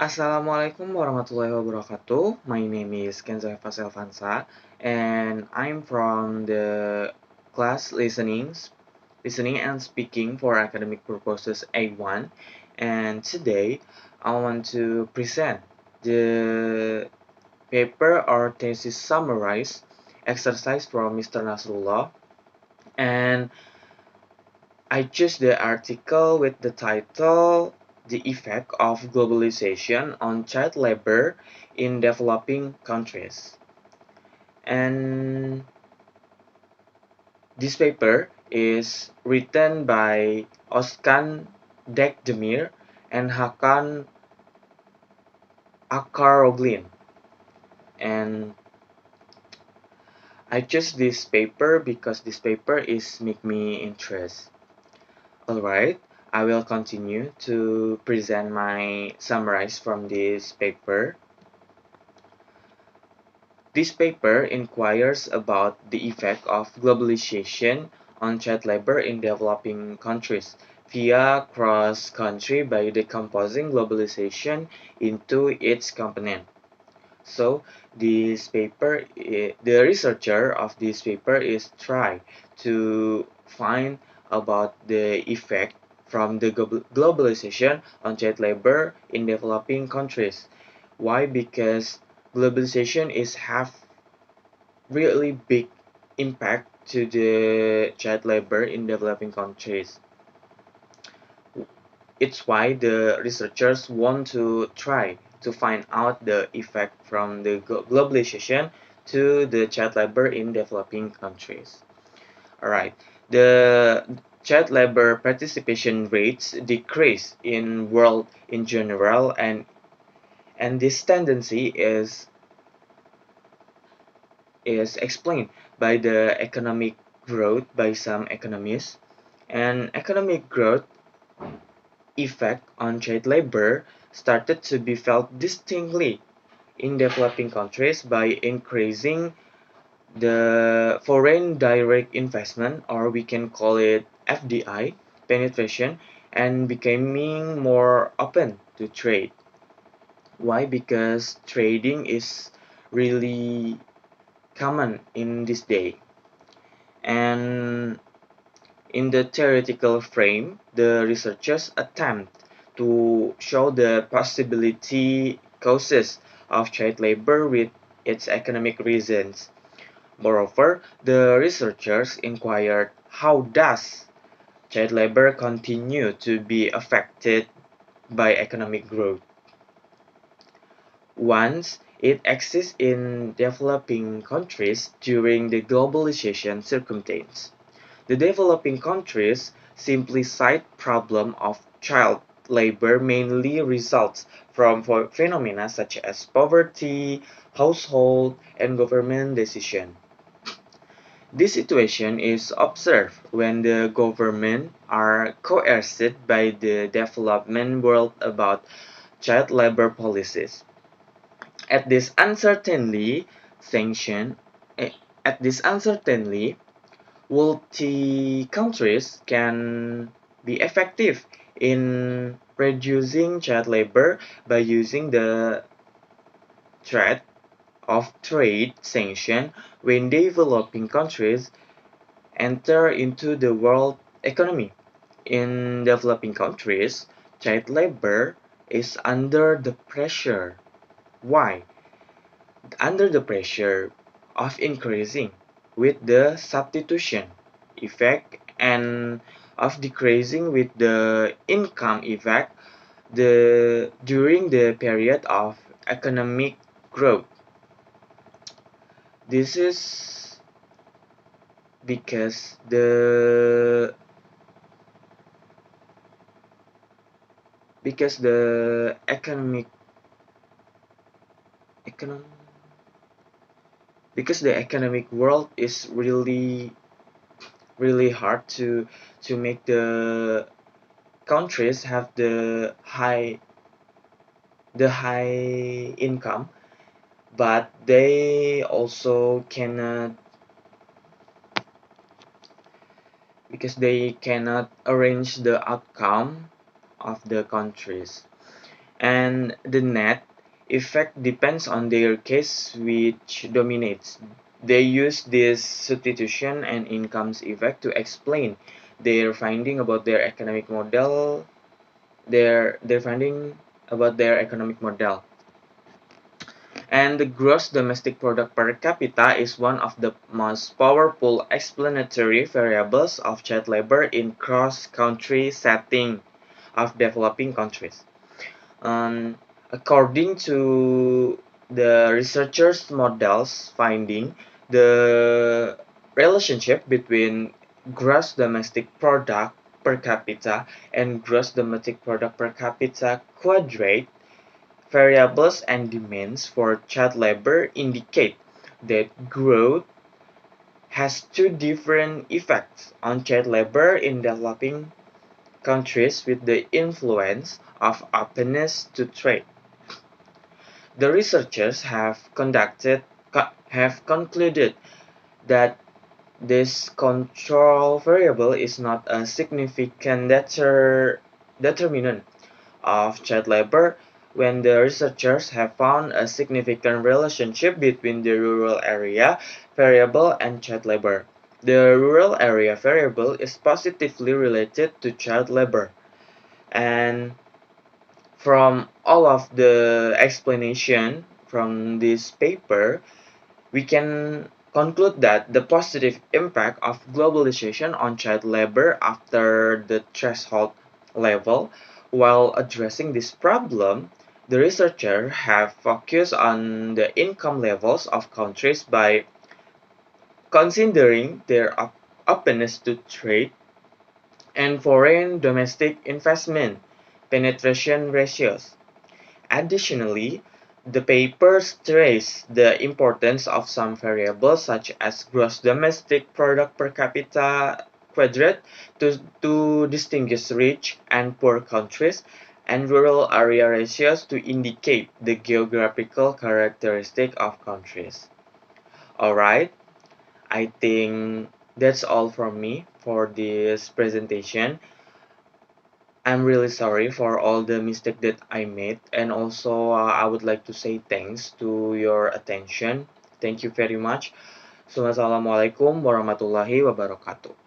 Assalamualaikum warahmatullahi wabarakatuh. My name is Kenzo Elfansa, and I'm from the class listening and speaking for academic purposes A1. And today I want to present the paper or thesis summarize exercise from Mr. Nasrullah. And I choose the article with the title The Effect of Globalization on Child Labor in Developing Countries. And this paper is written by Ozcan Dagdemir and Hakan Acaroglu. And I chose this paper because this paper is make me interest. Alright, I will continue to present my summarize from this paper. This paper inquires about the effect of globalization on child labor in developing countries via cross-country by decomposing globalization into its component. So this paper, the researcher of this paper is try to find about the effect from the globalization on child labor in developing countries. Why? Because globalization is have really big impact to the child labor in developing countries. It's why the researchers want to try to find out the effect from the globalization to the child labor in developing countries. Alright, the child labor participation rates decrease in world in general, and this tendency is explained by the economic growth by some economists, and economic growth effect on child labor started to be felt distinctly in developing countries by increasing the foreign direct investment, or we can call it FDI, penetration, and becoming more open to trade. Why? Because trading is really common in this day. And in the theoretical frame, the researchers attempt to show the possibility causes of child labor with its economic reasons. Moreover, the researchers inquired how does child labor continue to be affected by economic growth once it exists in developing countries during the globalization circumstance. The developing countries simply cite problem of child labor mainly results from phenomena such as poverty, household, and government decision. This situation is observed when the government are coerced by the development world about child labor policies. At this uncertainly sanction, at this uncertainly, wealthy countries can be effective in reducing child labor by using the threat of trade sanction when developing countries enter into the world economy. In developing countries, child labor is under the pressure. Why? Under the pressure of increasing with the substitution effect and of decreasing with the income effect during the period of economic growth. This is because the economic because the economic world is really hard to make the countries have the high income, but they also cannot because they cannot arrange the outcome of the countries. and the net effect depends on their case which dominates. They use this substitution and incomes effect to explain their finding about their economic model, their finding about their economic model. And the gross domestic product per capita is one of the most powerful explanatory variables of child labor in cross-country setting of developing countries. Um, According to the researchers' models finding, the relationship between gross domestic product per capita and gross domestic product per capita quadrate variables and demands for child labor indicate that growth has two different effects on child labor in developing countries with the influence of openness to trade. The researchers have concluded that this control variable is not a significant determinant of child labor when the researchers have found a significant relationship between the rural area variable and child labor. The rural area variable is positively related to child labor, and from all of the explanation from this paper, we can conclude that the positive impact of globalization on child labor after the threshold level. While addressing this problem, the researchers have focused on the income levels of countries by considering their openness to trade and foreign domestic investment penetration ratios. Additionally, the paper stressed the importance of some variables such as gross domestic product per capita quadrate to distinguish rich and poor countries, and rural area ratios to indicate the geographical characteristic of countries. Alright, I think that's all from me for this presentation. I'm really sorry for all the mistake that I made, and also I would like to say thanks to your attention. Thank you very much. Assalamualaikum warahmatullahi wabarakatuh.